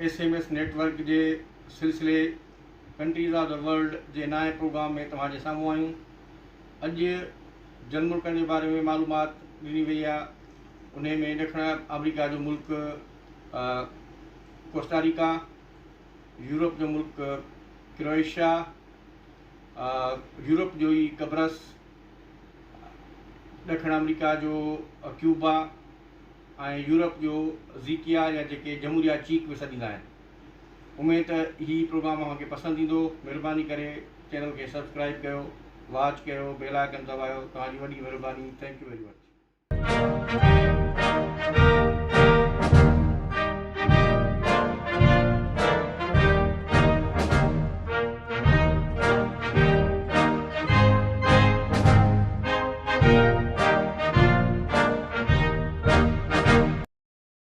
SMS network जे सिलसिले countries of the world जे नए programme में तव्हांजे साम्हूं आहियूं। अॼु जन मुल्कनि जे बारे में मालूमात ॾिनी वई आहे। उन में ॾखण अमेरिका जो मुल्क कोस्टारिका, यूरोप जो मुल्क क्रोएशिया, यूरोप जो ई कब्रस, ॾखण अमेरिका जो क्यूबा ऐं यूरोप जो ज़ीकिया या जेके जमहूरिया चीक बि सॾींदा आहिनि। उमेद ही प्रोग्राम तव्हांखे पसंदि ईंदो। महिरबानी करे चैनल खे सब्सक्राइब कयो, वॉच कयो, बेल आइकन दबायो। तव्हांजी वॾी महिरबानी। Thank you very much.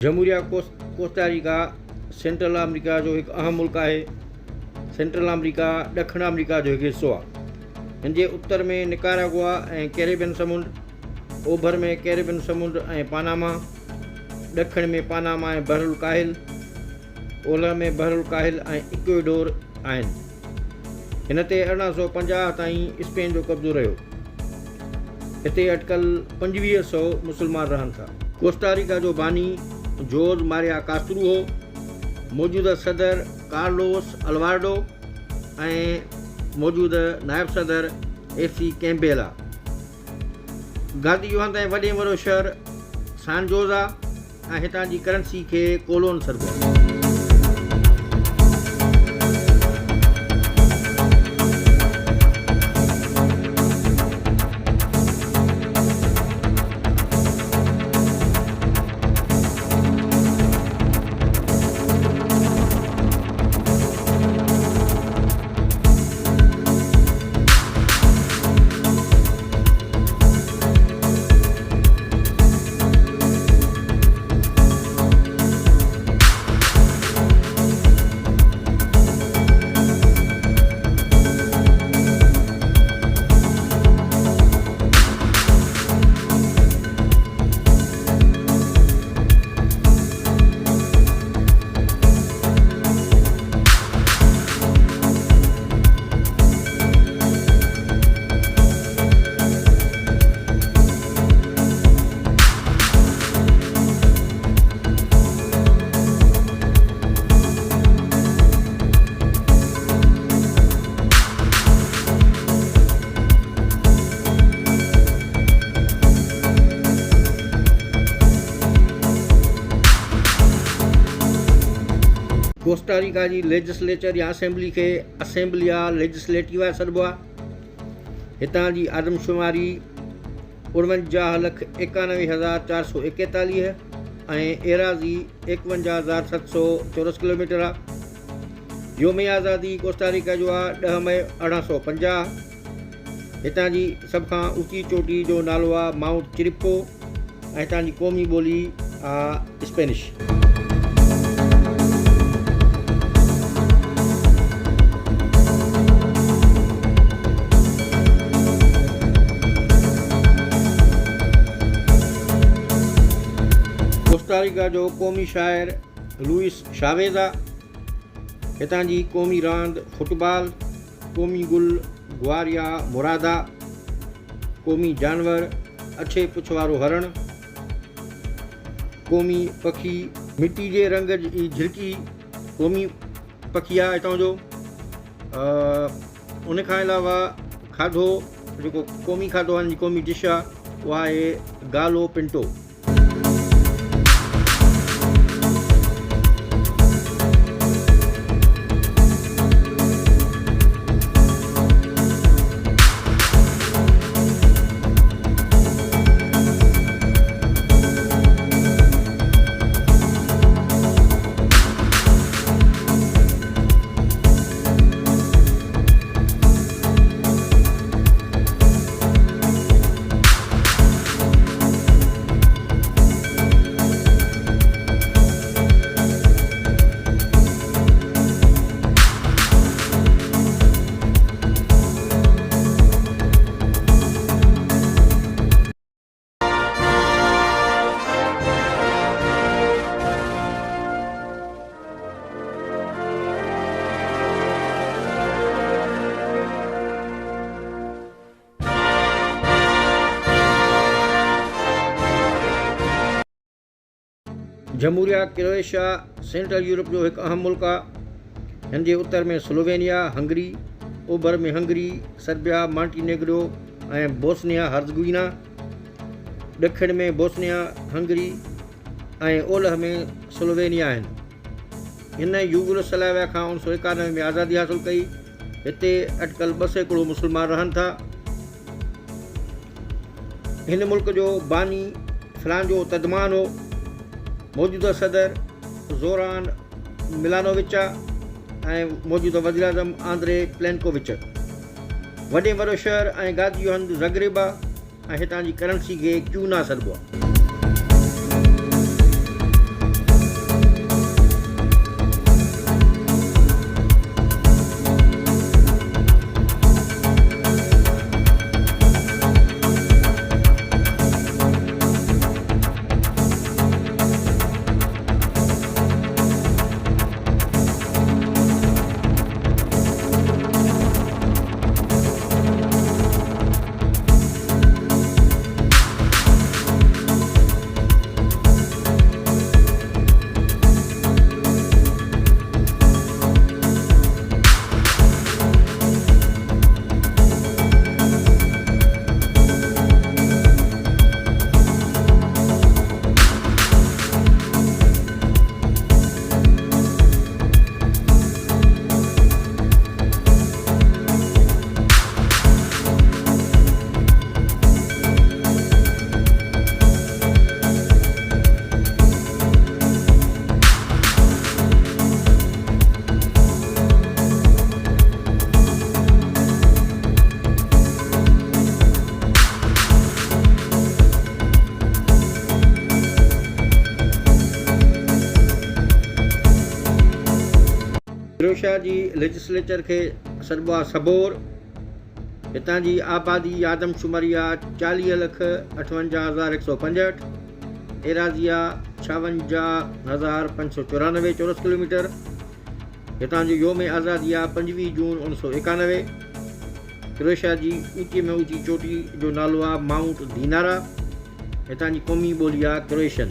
जमहूरिया कोस्टारिका सेंट्रल अमेरिका जो हिकु अहम मुल्क आहे। सेंट्रल अमेरिका ॾखण अमेरिका जो हिकु हिसो आहे। हिन जे उत्तर में निकारागुआ ऐं कैरेबियन समुंड, ओभर में कैरेबियन समुंड ऐं पानामा, ॾखण में पानामा ऐं बहरुल काहिल, ओलह में बहरुल काहिल ऐं इक्वेडोर आहिनि। हिन ते 1850 ताईं स्पेन जो कब्ज़ो रहियो। हिते अटकल 2500 मुस्लमान रहनि था। कोस्टारिका जो बानी जोज़ मारिया कास्त्रो हो। मौजूदा सदर कार्लोस अल्वार्डो ऐं मौजूदा नायब सदर एसी कैम्बेला। गादी जो हंधि ऐं वॾे में वॾो शहर सान जोज़ आहे ऐं हितां जी करंसी खे कोलोन सरबो आहे। कोस्टारिका जी लेजिस्लेचर या असेंबली खे असेंबलिया लेजिस्लेटिवा सॾिबो आहे। हितां जी आदमशुमारी 49,91,441 ऐं एराज़ी 51,700 चौरस किलोमीटर आहे। योम आज़ादी कोस्टारिका जो आहे 10 मई 1850। हितां जी सभ खां ऊची चोटी जो नालो आहे माउंट चिरिपो ऐं हितां जी क़ौमी ॿोली आहे स्पेनिश। कोस्टारिका जो क़ौमी शाइर लुइस शावेज़ आहे। हितां जी क़ौमी रांदि फुटबॉल, क़ौमी गुल गुआरिया मुरादा, क़ौमी जानवर अछे पुछ वारो हरण, क़ौमी पखी मिटी जे रंग जी झिरकी क़ौमी पखी आहे हितां जो। उन खां अलावा खाधो जेको क़ौमी खाधो आहे, क़ौमी डिश आहे, उहा आहे गालो पिंटो। जमूरिया क्रोएशिया सेंट्रल यूरोप जो हिकु अहम मुल्क आहे। हिन जे उत्तर में स्लोवेनिया, हंगरी, ओभर में हंगरी, सर्बिया, मॉन्टीनेग्रो ऐं बोस्निया हर्ज़गोविना, ॾखिण में बोस्निया, हंगरी ऐं ओलह में स्लोवेनिया आहिनि। हिन यूगोस्लाविया खां 1991 में आज़ादी हासिल कई। हिते अटिकल 200 मुस्लमान रहनि था। हिन मुल्क जो बानी फ्रांजो तदमान हो। मौजूदा सदर ज़ोरान मिलानोविच ऐं मौजूदा वज़ीर आज़म आंद्रे प्लेनकोविच। वॾे वॾो शहर ऐं गादी हंधि ज़गरेब ऐं हितां जी करंसी खे क्यूना सॾिबो आहे। क्रोएशिया जी लेजिस्लेचर खे सॾिबो आहे सबोर। हितां जी आबादी आदमशुमारी आहे 40,58,165। एराज़ी आहे 56,594 चौरस किलोमीटर। हितां जो योम आज़ादी आहे 25 जून 1991। क्रोएशिया जी ऊची में ऊची चोटी जो नालो आहे माउंट दीनारा। हितां जी क़ौमी ॿोली आहे क्रोएशियन।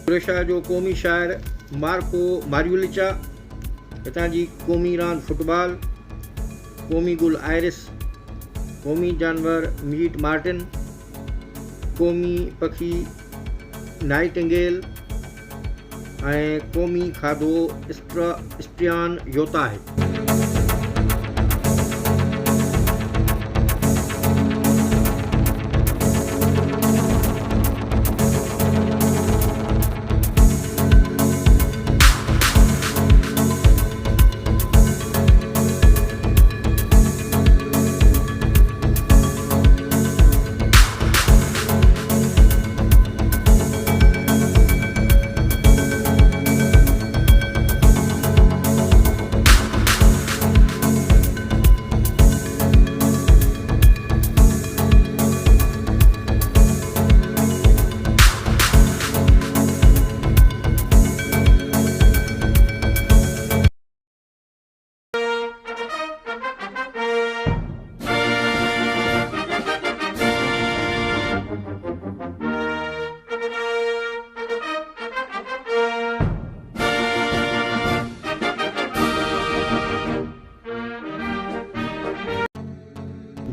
क्रोएशिया जो क़ौमी शाइर मार्को मारियुलिच आहे। हितां जी क़ौमी रांदि फुटबॉल। क़ौमी गुल आयरिस। क़ौमी जानवर मीट मार्टिन। क़ौमी पखी नाइटिंगेल ऐं क़ौमी खाधो स्ट्रियान योता आहे।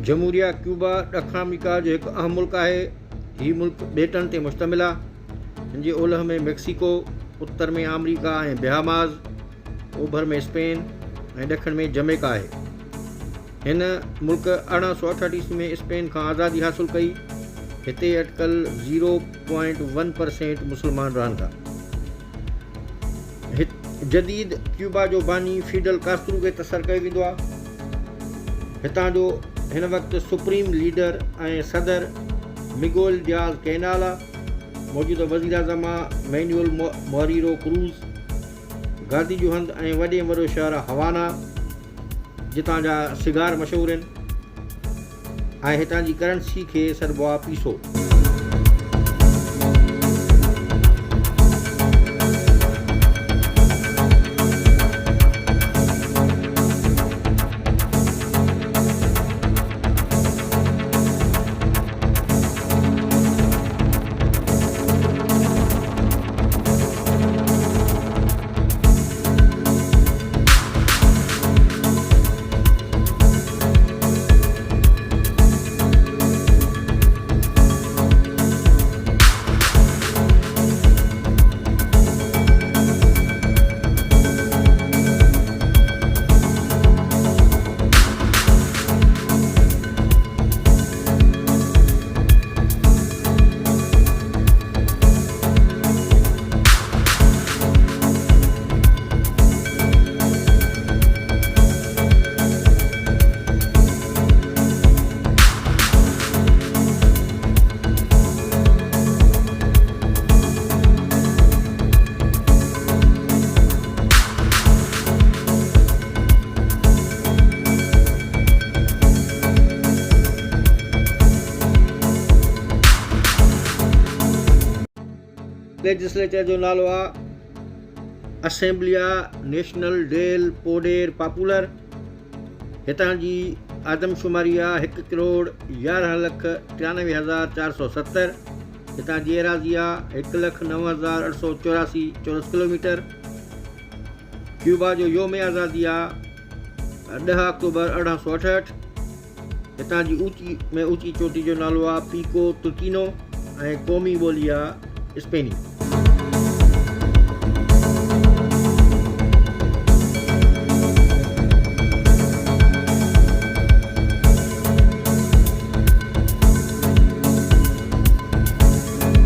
जमूरिया क्यूबा ॾखण अमेरिका जो हिकु अहम मुल्क आहे। हीउ मुल्क ॿेटनि ते मुश्तमिल आहे। हिन जे ओलह में मैक्सिको, उत्तर में अमरीका ऐं बहामास, ओभर में स्पेन ऐं ॾखण में जमैका आहे। हिन मुल्क 1838 में स्पेन खां आज़ादी हासिल कई। हिते अटिकल 0.1% मुस्लमान रहनि था। जदीद क्यूबा जो बानी फिडल कास्ट्रो खे तसर कयो वेंदो आहे। हितां जो हिन वक़्तु सुप्रीम लीडर ऐं सदर मिगुएल डियाज़ कैनाल आहे। मौजूदा वज़ीर आज़म आहे मैनुअल मोरीरो क्रूज़। गादी जो हंधि ऐं वॾे में वॾो शहर आहे हवाना, जितां जा सिगार मशहूरु आहिनि ऐं हितां जी करंसी खे सॾिबो आहे पीसो। लेजिस्लेचर जो नालो आहे असेंबलिया नेशनल डेल पोडेर पॉपुलर। हितां जी आदमशुमारी आहे 1,11,93,470। हितां जी एराज़ी आहे 1,09,884 चौरस किलोमीटर। क्यूबा जो योम आज़ादी आहे 10 अक्टूबर 1868। हितां जी ऊची चोटी जो नालो आहे पीको तुर्कीनो ऐं क़ौमी ॿोली आहे स्पेनी।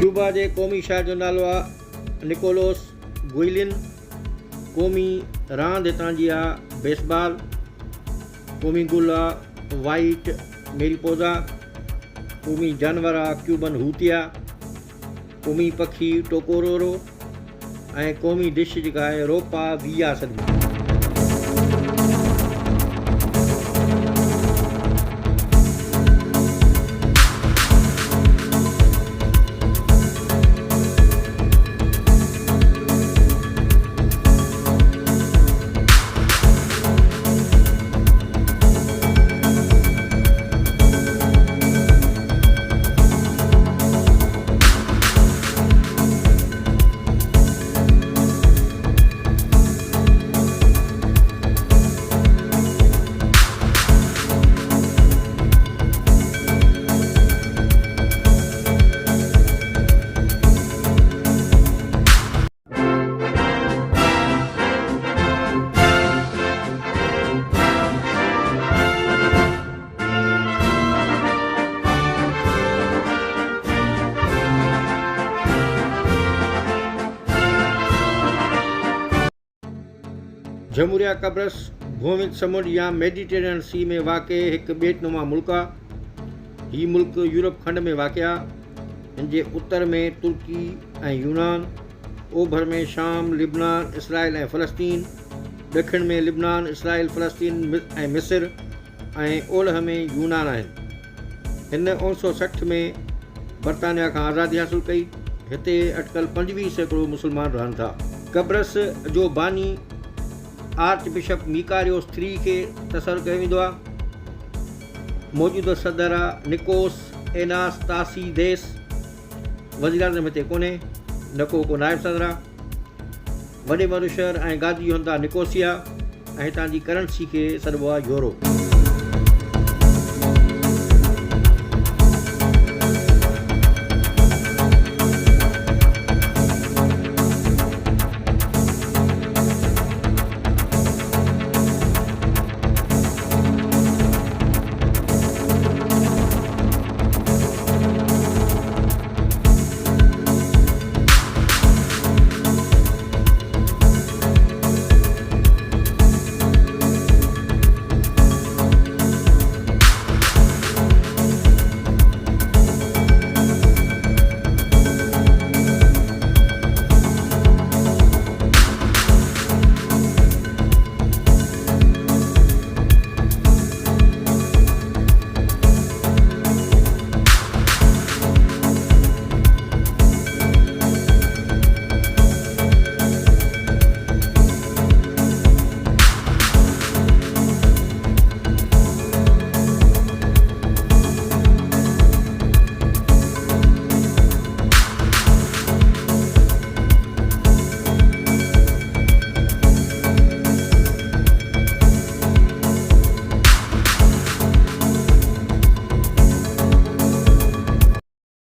क्यूबा जे क़ौमी शायर जो नालो आहे निकोलस गुइलिन। क़ौमी रांदि हितां जी आहे बेसबॉल। क़ौमी गुल आहे वाइट मेरीपोज़ा। क़ौमी जानवर आहे क्यूबन हूतिया। क़ौमी पखी टोकोरोरो ऐं क़ौमी डिश जेका आहे रोपा विया सॾी। जमहूरिया कब्रस भूमध्य समुंड या मेडिटेरियन सी में वाक़ हिकु ॿेटनुमा मुल्क आहे। हीउ मुल्क यूरोप खंड में वाक़ आहे। हिन जे उत्तर में तुर्की ऐं यूनान, ओभर में शाम, लिबनान, इसराइल ऐं फ़लस्तीन, ॾखिण में लिबनान, इसराइल, फ़लस्तीन ऐं मिस्र ऐं ओलह में यूनान आहिनि। हिन 1960 में बरतानिया खां आज़ादी हासिलु कई। हिते अटकल 25% मुस्लमान रहनि था। कब्रस जो बानी आर्च बिशप मीकारियोस III खे तसर कयो वेंदो आहे। मौजूदा सदर आहे निकोस एनास्तासीदेस। वज़ीर आज़म हिते कोन्हे, न को नाइब सदर आहे। वॾे मरुशर ऐं गादी हूंदा निकोसिया ऐं हितां जी करंसी खे सॾिबो आहे यूरो।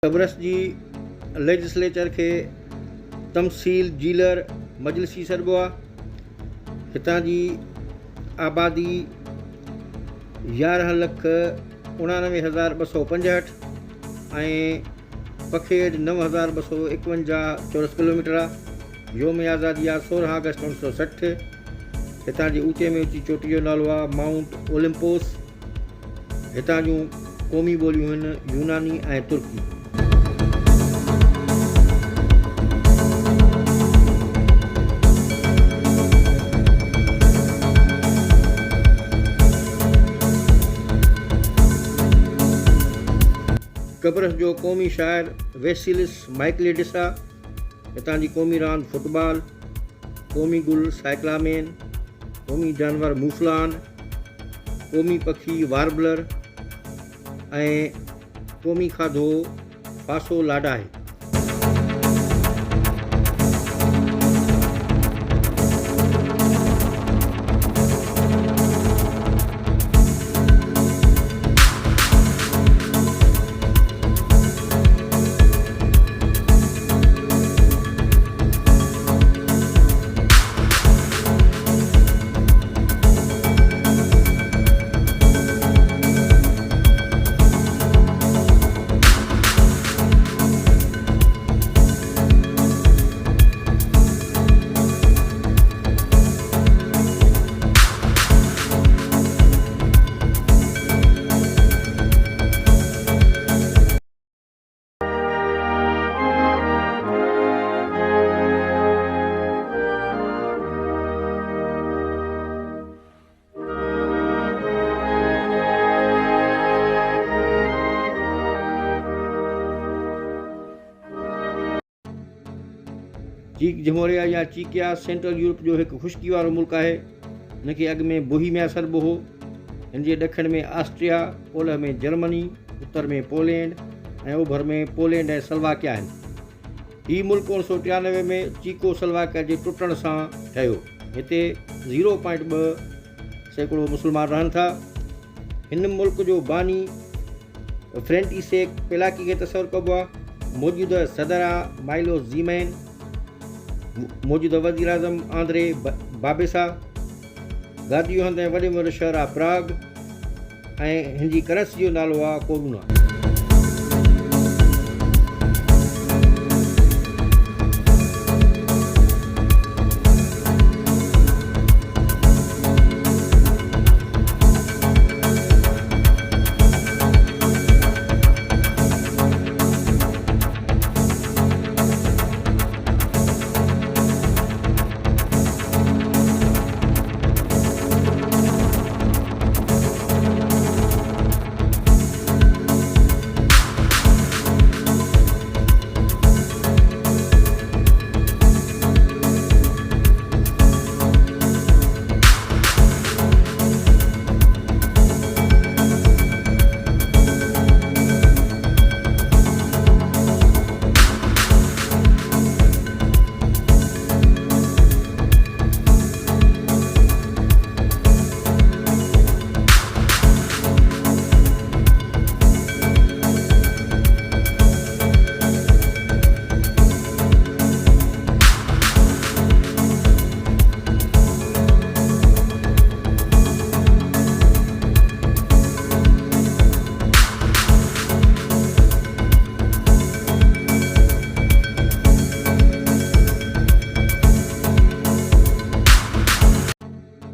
कब्रस जी लेजिस्लेचर खे तमसील जीलर मजलिसी सॾिबो आहे। हितां जी आबादी 11,89,265 ऐं पखेड़ 9,251 चौरस किलोमीटर आहे। योम आज़ादी आहे 16 अगस्त 1960। हितां जी ऊचे में ऊची चोटी जो नालो आहे माउंट ओलंपस। हितां जूं क़ौमी ॿोलियूं आहिनि यूनानी ऐं तुर्की। कब्रस जो क़ौमी शाइर वेसिलिस माइकलिडिस आहे। हितां जी क़ौमी रांदि फुटबॉल, क़ौमी गुल साइक्लामेन, क़ौमी जानवर मूसलान, क़ौमी पखी वार्बलर ऐं क़ौमी खाधो फासो लाडा आहे। चीक जमहूरिया या चीकिया सेंट्रल यूरोप जो हिकु खुश्की वारो मुल्क आहे। हिनखे अॻु में बोहीमिया सरबो हो। हिन जे ॾखण में ऑस्ट्रिया, ओलह में जर्मनी, उत्तर में पोलैंड ऐं ओभर में पोलैंड ऐं स्लोवाकिया आहिनि। हीउ मुल्क 1993 में चीकोस्लोवाकिया जे टुटण सां ठहियो। हिते 0.2% मुस्लमान रहनि था। हिन मुल्क जो बानी फ्रेंटिसेक पेलाकी खे तस्वर कबो आहे। मौजूदा सदर आहे माइलो ज़ीमैन। मौजूदा वज़ीर आज़म आंद्रे बाबेसा। गादियूं हंधि ऐं वॾे में वॾो शहर आहे प्राग ऐं हिन जी करंसी जो नालो आहे कोरुना।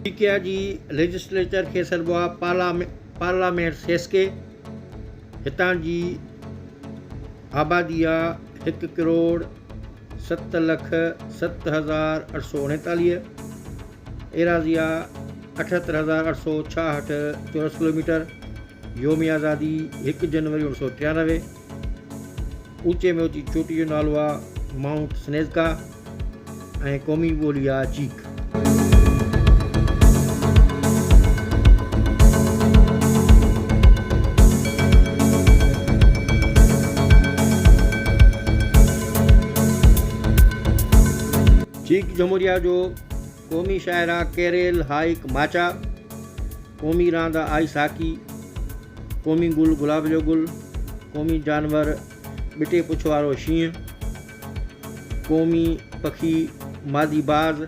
चीकिया जी लेजिस्लेचर खे सरबो आहे पार्लियामेंट सेस्के। हितां जी आबादी आहे 1,07,07,839। एराज़ी आहे 78,866 चौरस किलोमीटर। योमी आज़ादी 1 जनवरी 1993। ऊचे में ऊची चोटी जो नालो आहे माउंट स्नेज़का ऐं क़ौमी ॿोली आहे चीक। चीक जमहूरिया जो क़ौमी शाइर आहे कैरेल हाइक माचा। क़ौमी रांदि आहे आइस हॉकी। क़ौमी गुल गुलाब जो गुल। क़ौमी जानवर ॿिटे पुछ वारो शींहं। क़ौमी पखी मादी बाज़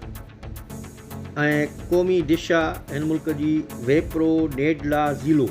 ऐं क़ौमी डिश आहे हिन मुल्क जी वेप्रो नेडला ज़ीलो।